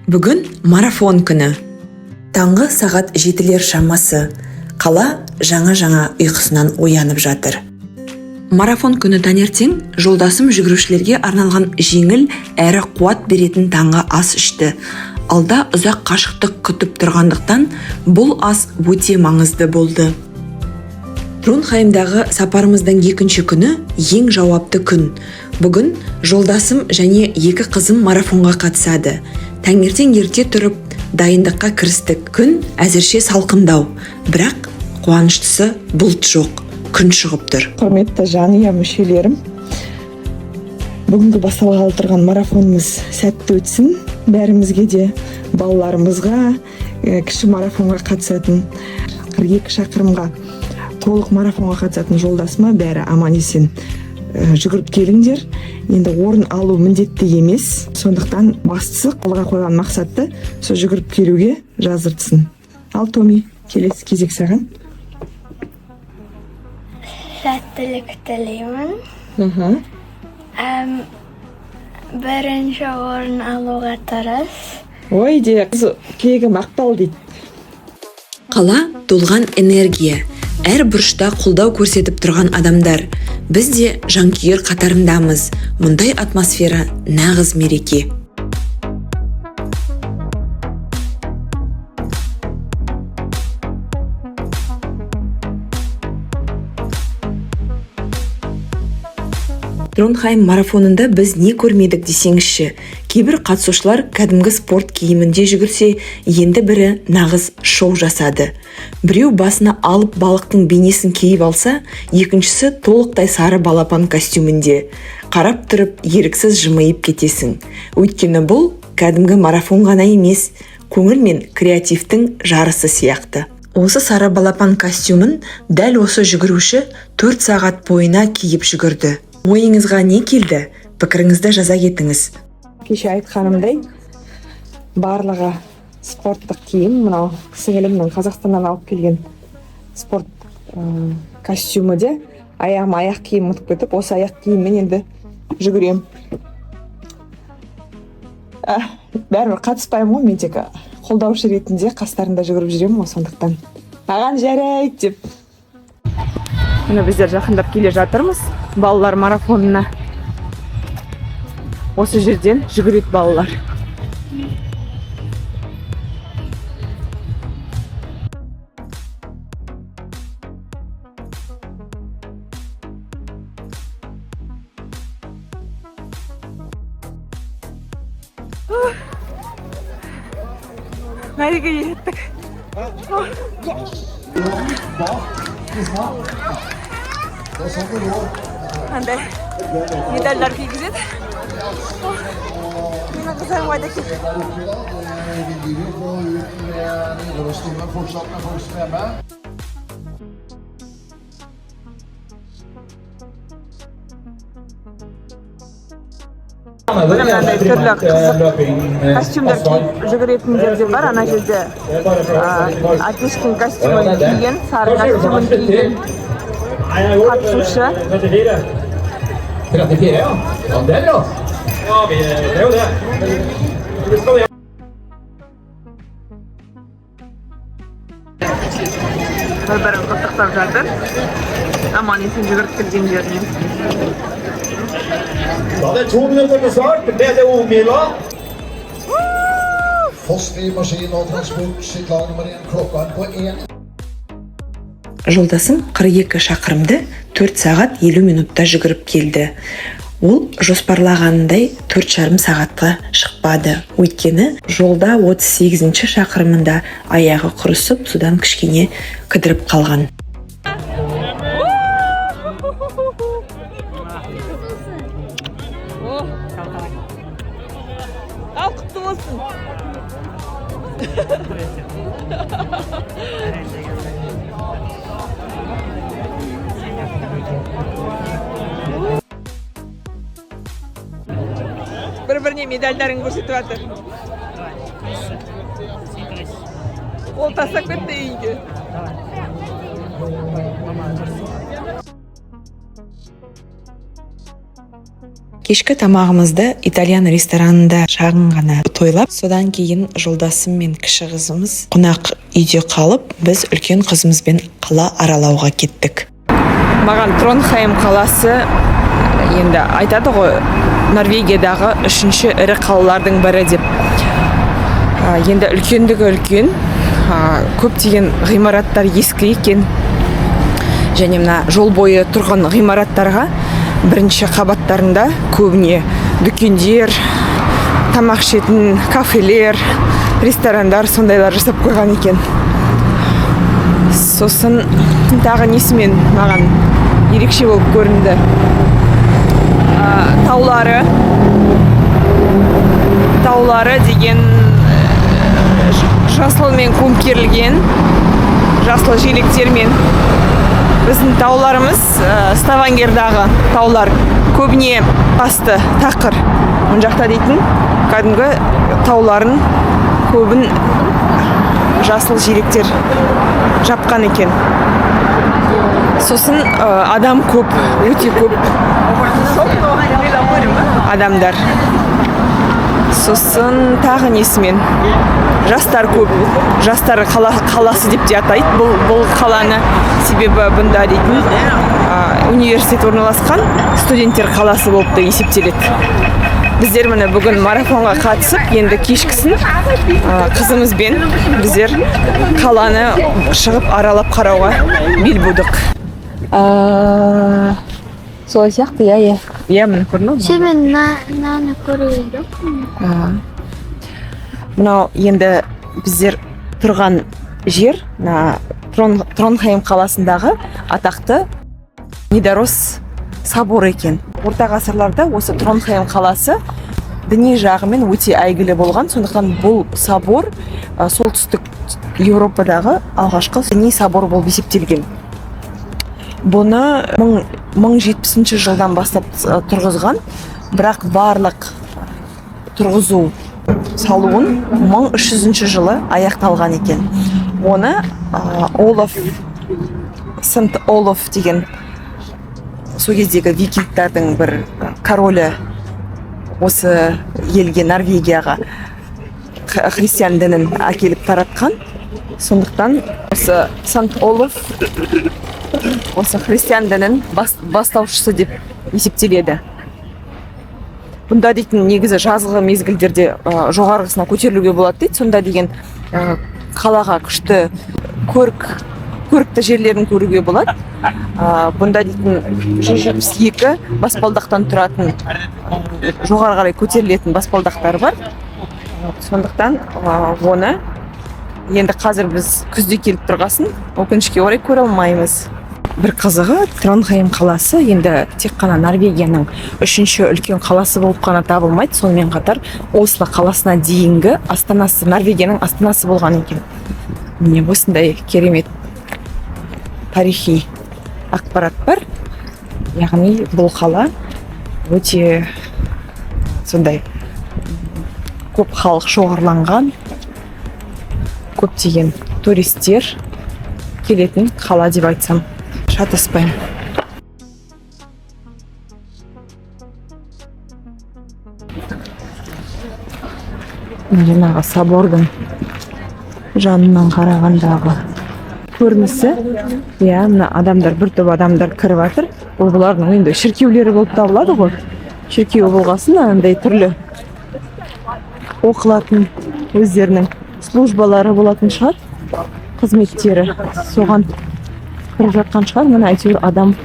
Бүгін марафон күні. Таңғы сағат 7-лер шамасы. Қала жаңа ұйқысынан оянып жатыр. Марафон күні таңертең жолдасым жүгірушілерге арналған жеңіл әрі қуат беретін таңғы ас ішті. Алда ұзақ қашықтық күтіп тұрғандықтан бұл ас өте маңызды болды. Тронхаймдағы сапарымыздың екінші күні ең жауапты күн. Бүгін жолдасым және екі қызым марафонға қатысады. Таңертең ерте тұрып, дайындыққа кірістік. Күн әзірше салқындау, бірақ қуаныштысы бұлт жоқ, күн шығып тұр. Құрметті жанұя мүшелерім, бүгінгі басталғалы тұрған марафонымыз сәтті өтсін. Бәрімізге де, балаларымызға, кіші марафонға қатысатын 42 шақырымға толық марафонға қатысатын жолдасыма бәрі аман есен жүгіріп келіңдер. Енді орын алу міндетті емес, сондықтан бастысы қолға қойған мақсатты сол жүгіріп келуге жазыртсын. Ал Томи, келесі кезек саған. Сәттілік тілеймін. Бірінші орын алуға тырыс. Ой де, кегі мақпал дейді. Қала толған энергия, әр бұрышта қолдау көрсетіп тұрған адамдар. Біз де жанкүйер қатарындамыз. Мұндай атмосфера нағыз мереке. Тронхайм марафонында біз не көрмедік десеңізші. Кейбір қатысушылар кәдімгі спорт киімінде жүгірсе, енді бірі нағыз шоу жасады. Біреу басына алып балықтың бейнесін киіп алса, екіншісі толықтай сары балапан костюмінде. Қарап тұрып, еріксіз жымиып кетесің. Өйткені бұл кәдімгі марафон ғана емес, көңіл мен креативтің жарысы сияқты. Осы сары балапан костюмін дәл осы жүгіруші 4 сағат бойына киіп жүгірді. Ойыңызға не келді? Пікіріңізді жаза кетіңіз. Кеше айтқанымдай, барлығы спорттық киім, мынау сіңілімнің Қазақстаннан алып келген спорт костюмі де, аяғыма аяқ киім ұтып кетіп, осы аяқ киіммен енді жүгірем. Бәрібір қатыспаймын ғой, мен тек қолдаушы ретінде қастарында жүгіріп жүремін ғой, сондықтан маған жарайды деп. Міне біздер жақындап келе жатырмыз балалар марафонына. Осы жерден жүгіреді балалар. Мәреге жеттік. Қандай медальдар кигізеді. Менің қызарым қайда кетті. Мынандай түрлі қызық костюмдар киіп жүгіретіндер де бар. Ана жерде Атешкин костюмын киген, сары костюмын киген қатысушы. 34, ja. Ja, det er bra. Ja, det er jo det. Бір-бірін құттықтап жатыр. Аман есен жүгіріп келгендеріне. Da det er 2 minutter til start, det er det Omila. Fossli maskin og transport, syklar nummer 1, klokka på 1. Жолдасым 42 шақырымды 4 сағат 50 минутта жүгіріп келді. Ол жоспарлағанындай 4,5 сағатқа шықпады. Өйткені жолда 38 шақырымында аяғы құрысып, судан кішкене кідіріп қалған. Ал құтты болсын. Бір-біріне медальдарын көрсетіп жатыр. Ол тастап кетті үйге. Кешкі тамағымызды итальян ресторанында шағын ғана тойлап, содан кейін жолдасым мен кіші қызымыз қонақ үйде қалып, біз үлкен қызымызбен қала аралауға кеттік. Маған Тронхайм қаласы енді айтады ғой, Норвегиядағы 3-ші ірі қалалардың бірі деп. Енді үлкендігі үлкен, көптеген ғимараттар ескі екен. Және мына жол бойы тұрған ғимараттарға бірінші қабаттарында көбіне дүкендер, тамақ ішетін кафелер, ресторандар сондайлар жасап қойған екен. Сосын тағы несімен маған ерекше болып көрінді. Таулары деген жасылмен көмкерілген, жасыл желектермен. Біздің тауларымыз Ставангердағы таулар көбіне асты, тақыр. Мына жақта дейтін кәдімгі тауларын көбін жасыл желектер жапқан екен. Сосын адам көп, өте көп адамдар. Сосын тағы несімен жастар көп, жастар қаласы деп те атайды бұл қаланы, себебі бұнда дейтін университет орналасқан студенттер қаласы болып та есептеледі. Біздер міне бүгін марафонға қатысып, енді кешкісін қызымызбен біздер қаланы шығып аралап қарауға бел будық. Солай сияқты, иә, міне көрдің бе? Сен наны көріп едім. Мынау енді біздер тұрған жер Тронхайм қаласындағы атақты Нидорос соборы екен. Орта ғасырларда осы Тронхайм қаласы діни жағымен өте әйгілі болған. Сондықтан бұл собор солтүстік Еуропадағы алғашқы діни собор болып есептелген. Бұны 1070 жылдан бастап тұрғызған, бірақ барлық тұрғызу салуын 1300 жылы аяқталған екен. Оны Сент Олаф деген сол кездегі викингтардың бір королі осы елге, Норвегияға христиан дінін әкеліп таратқан. Сондықтан осы Сент Олаф осы христиан дінін бастаушысы деп есептеледі. Бұнда дейтін негізі жазғы мезгілдерде жоғарғысына көтерілуге болады дейді. Сонда деген қалаға күшті көрікті жерлерін көруге болады. Бұнда дейтін 172 баспалдақтан тұратын жоғары қарай көтерілетін баспалдақтар бар. Сондықтан оны енді қазір біз күзде келіп тұрғасын, өкінішке орай көре алмаймыз. Бір қызығы, Тронхайм қаласы енді тек қана Норвегияның 3-ші үлкен қаласы болып қана табылмайды. Сонымен қатар Осло қаласына дейінгі астанасы, Норвегияның астанасы болған екен. Міне осындай керемет тарихи ақпарат бар. Яғни бұл қала өте сондай көп халық шоғырланған, көптеген туристер келетін қала деп айтсам шатаспаймын. Жаңағы собордың жанынан қарағандағы көрінісі, мына адамдар, бір топ адамдар кіріп жатыр. Бұл бұлардың енді шіркеулері болып табылады ғой. Шіркеу болғасын, андай түрлі оқылатын өздерінің службалары болатын шығар, қызметтері. Соған кіріп жатқан шығар. Мына әйтеуір адам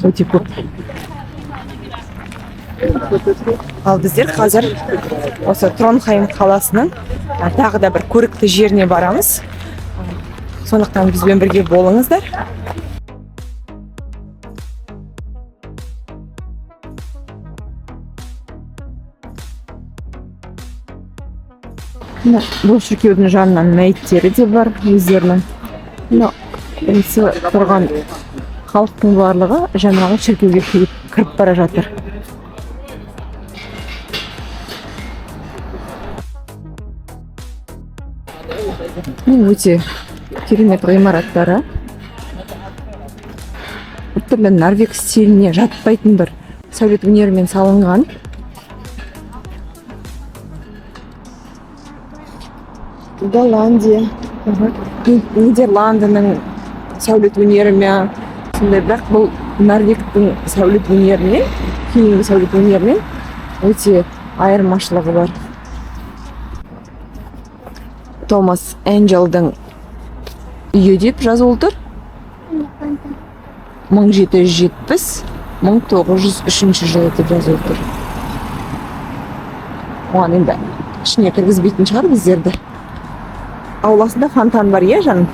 өте көп. Ал біздер қазір осы Тронхайм қаласының тағы да бір көрікті жеріне барамыз. Сондықтан бізбен бірге болыңыздар. Бұл шіркеудің жанынан мәйіттері де бар өздерінің. Осы тұрған халықтың барлығы жаңағы шіркеуге кіріп бара жатыр. Өте керемет ғимараттары. Түрлі норвег стиліне жатпайтын бір сәулет өнерімен салынған Голландия, Нидерландының сәулет өнері ме, сондай, бірақ бұл Норвегтің сәулет өнерінен, кейінгі сәулет өнерінен өте айырмашылығы бар. Томас Энджелдің үйі деп жазылып тұр. 1770-1903 жылы деп жазылып тұр. Оған енді ішіне кіргізбейтін шығар біздерді. Ауласында фонтан бар, иә жаным?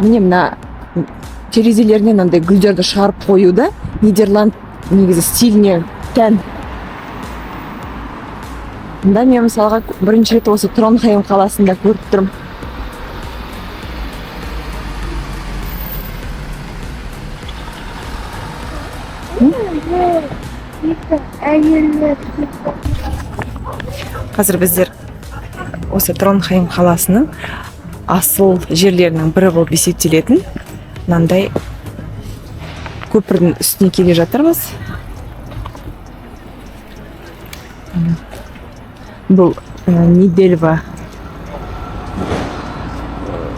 Міне мына терезелерінен андай гүлдерді шығарып қоюда Нидерланд негізі стиліне тән. Мұнда мен мысалға бірінші рет осы Тронхейм қаласында көріп тұрмын. Қазір біздер осы Тронхейм қаласының асыл жерлерінің бірі болып есептелетін мынандай көпірдің үстіне келе жатырмыз. Бұл Нидельва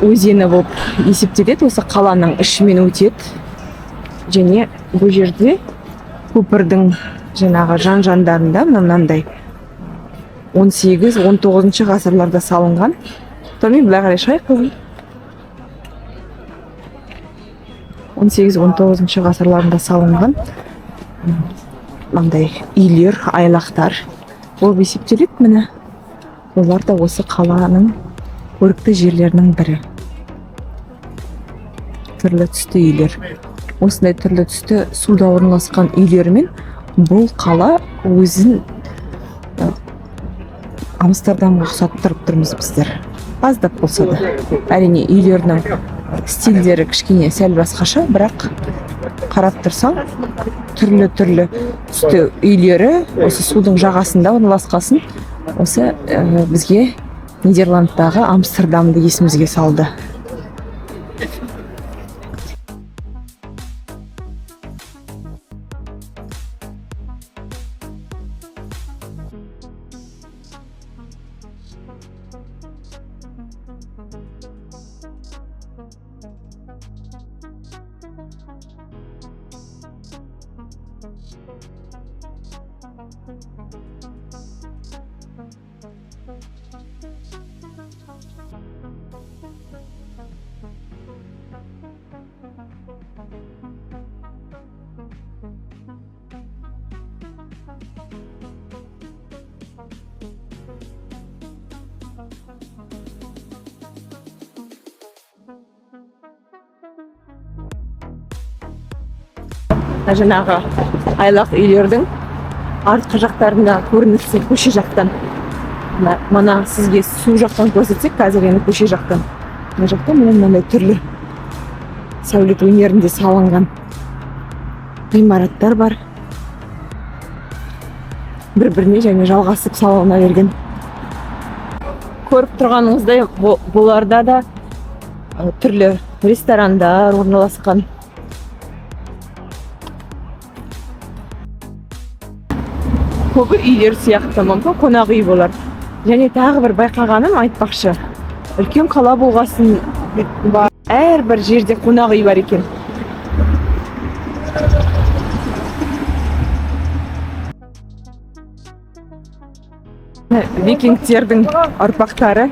өзені болып есептеледі, осы қаланың ішімен өтеді. Және бұл жерде көпірдің жаңағы жан-жандарында мынандай 18-19 ғасырларда салынған. Томин былай қарай шай қылын. 18-19 ғасырларында салынған мынандай үйлер, айлақтар болып есептеледі. Міне олар да осы қаланың көрікті жерлерінің бірі. Түрлі түсті үйлер. Осындай түрлі түсті суда орналасқан үйлермен бұл қала өзін Амстердамға ұқсаттырып тұрмыз біздер. Аздап болса да. Әрине үйлерінің стильдері кішкене сәл басқаша, бірақ қарап тұрсаң түрлі түсті үйлері осы судың жағасында орналасқасын осы бізге Нидерландтағы Амстердамды есімізге салды. Жаңағы айлақ үйлердің артқы жақтарында көрінісі көше жақтан. Мына сізге су жақтан көрсетсек, қазір енді көше жақтан. Мына жақтан мынандай түрлі сәулет өнерінде салынған ғимараттар бар. Бір-біріне және жалғасып салына берген. Көріп тұрғаныңыздай бұларда да түрлі ресторандар орналасқан. Көбі үйлер сияқты, мүмкін қонақ үй болар. Және тағы бір байқағаным айтпақшы, үлкен қала болғасын бар, әрбір жерде қонақ үй бар екен. Викингтердің ұрпақтары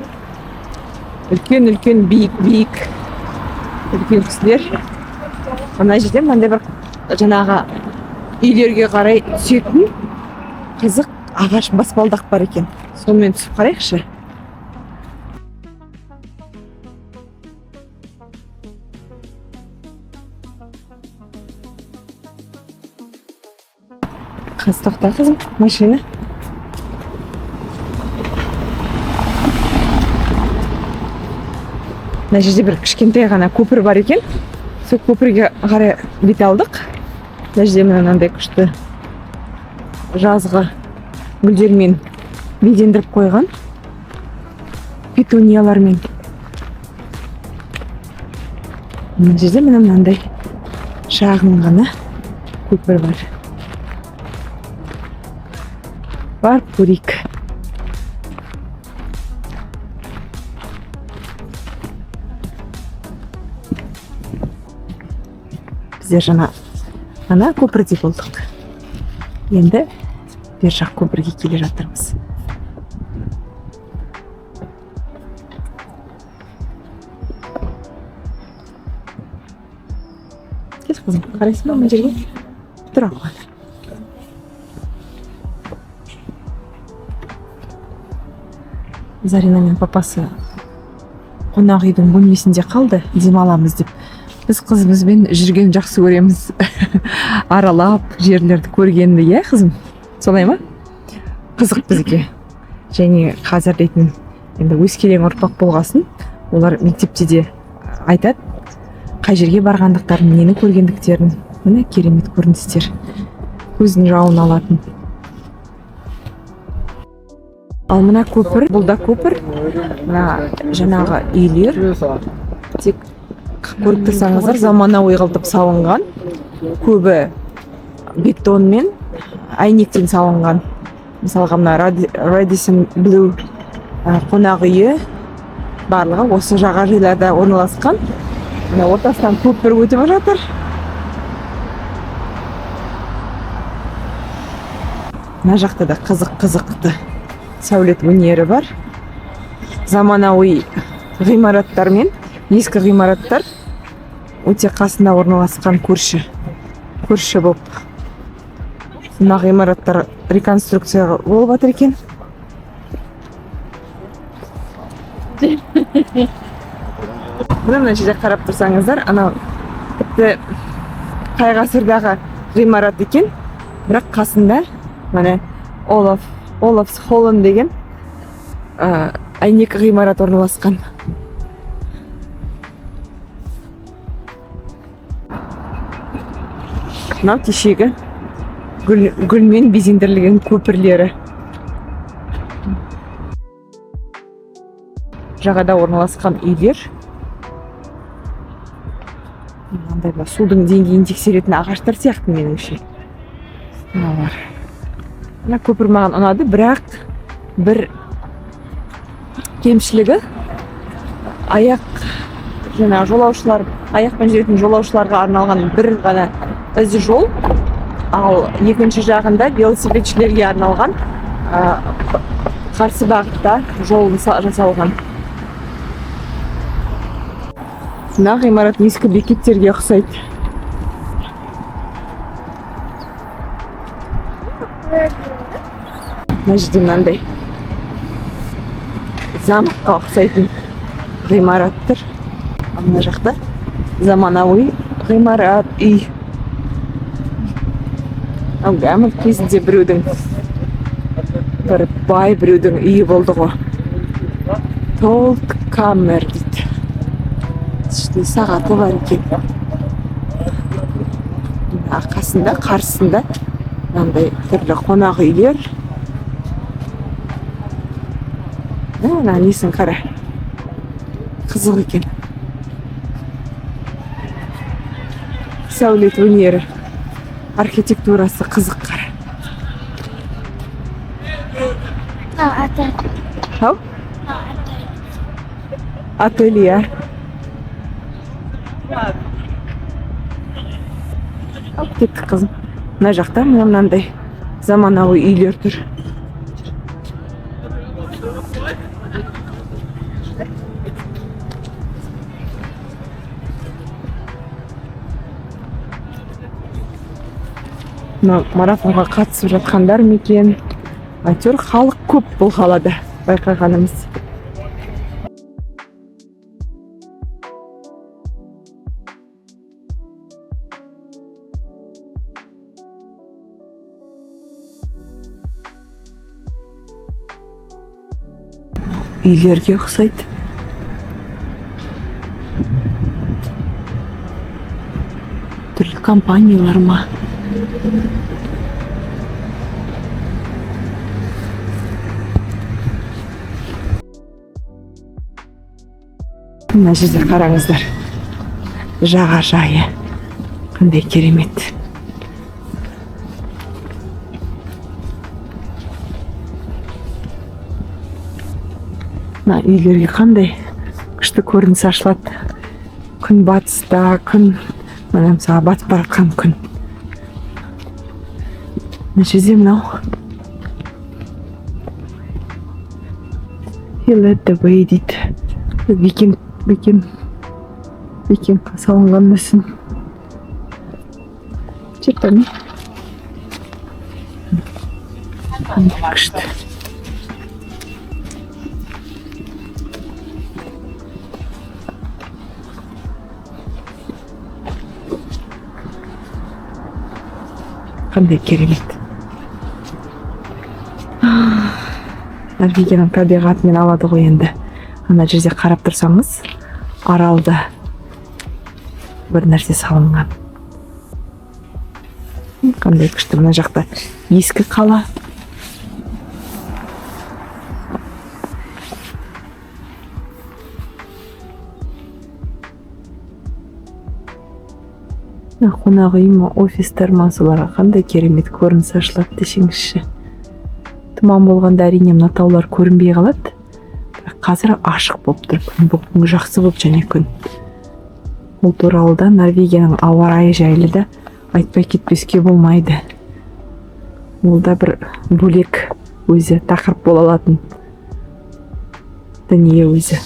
үлкен биік үлкен кісілер. Мына жерде мынандай бір жаңағы үйлерге қарай түсетін қызық ағаш баспалдақ бар екен. Сонымен түсіп қарайықшы. Қыз тоқта қызым, машина. Мына жерде бір кішкентай ғана көпір бар екен. Сол көпірге қарай бет алдық. Мына жерде мынандай күшті жазғы гүлдермен безендіріп қойған, петуниялармен. мына жерде міне мынандай шағын ғана көпір бар. Барып көрейік. Біздер жаңа ана көпірде болдық. Енді бер жақ көпірге келе жатырмыз. Кел қызым, қарайсың ба мына жерге? Тұра ғой. Зарина мен папасы қонақ үйдің бөлмесінде қалды, демаламыз деп. Біз қызымызбен жүрген жақсы көреміз. Аралап, жерлерді көргенді, иә қызым? Солай ма? Қызық бізге. Және қазір дейтін, енді өскелең ұрпақ болғасын, олар мектепте де айтады, қай жерге барғандықтарын, нені көргендіктерін. Міне керемет көріністер. Көздің жауын алатын. Ал мына көпір, бұл да көпір. Мына жаңағы үйлер. Тек көріп тұрсаңыздар, заманауи қылып салынған. Көбі бетонмен, әйнектен салынған. Мысалға мына Radisson Blu қонақ үйі барлығы осы жағажайларда орналасқан. Мына ортасынан көпір өтіп жатыр. Мына жақта да қызықты сәулет өнері бар. Заманауи ғимараттар мен ескі ғимараттар өте қасында орналасқан көрші болып. Мына ғимараттар реконструкция болып жатыр екен. Мына жерде қарап тұрсаңыздар, анау тіпті қай ғасырдағы ғимарат екен, бірақ қасында міне Олафс Холланд деген әйнек ғимарат орналасқан. Мынау кешегі гүлмен безендірілген көпірлері. Жағада орналасқан үйлер. Мынандай судың деңгейін тексеретін ағаштар сияқты меніңше. Мына көпір маған ұнады, бірақ бір кемшілігі аяқпен жүретін жолаушыларға арналған бір ғана ізі жол, ал екінші жағында велосипедшілерге арналған қарсы бағытта жол жасалған. Мына ғимарат ескі бекеттерге ұқсайды. Мына жерде мынандай замокқа ұқсайтын ғимараттар. Мына жақта заманауи ғимарат, үй. Гамыл кезінде біреудің, бір бай біреудің үйі болды ғой. Толт камер дейді. Сағаты бар екен. Қасында, қарсында мынандай түрлі қонақ үйлер. Мына несін қара. Қызық екен. Сәулет өнері, архитектурасы қызық қара. Ау? Ателье. Алып кеттік қызым. Мына жақта мынандай заманауи үйлер тұр. Марафонға қатысып жатқандар мекен. Әйтеуір халық көп бұл қалада, байқағанымыз. Үйлерге ұқсайды. Түрлі компаниялар ма? Мына жерде қараңыздар. жағажайы. Қандай керемет. Мына үйлерге қандай күшті көрініс ашылады. Күн батыста, күн мына мысалға батып бара жатқан күн. Мына жерде мынау He led the way дейді. Викингқа салынған мүсін. Жетпейме? Күшті. Қандай керемет. Норвегияның табиғатымен алады ғой енді. Ана жерде қарап тұрсаңыз, аралда бір нәрсе салынған. Қандай күшті. Мына жақта ескі қала. Қонақ үй ма, офистер ма, соларға қандай керемет көрініс ашылады десеңізші. Тұман болғанда әрине мына таулар көрінбей қалады. Бірақ қазір ашық болып тұр. Күн жақсы болып және күн. Бұл туралы да Норвегияның ауа райы жайлы да айтпай кетпеске болмайды. Ол да бір бөлек өзі тақырып бола алатын дүние өзі.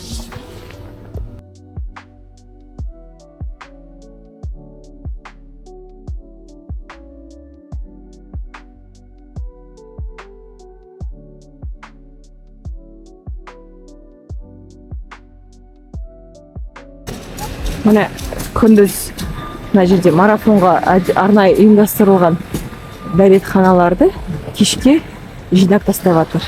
Міне күндіз мына жерде марафонға арнайы ұйымдастырылған дәретханаларды кешке жинап тастап жатыр.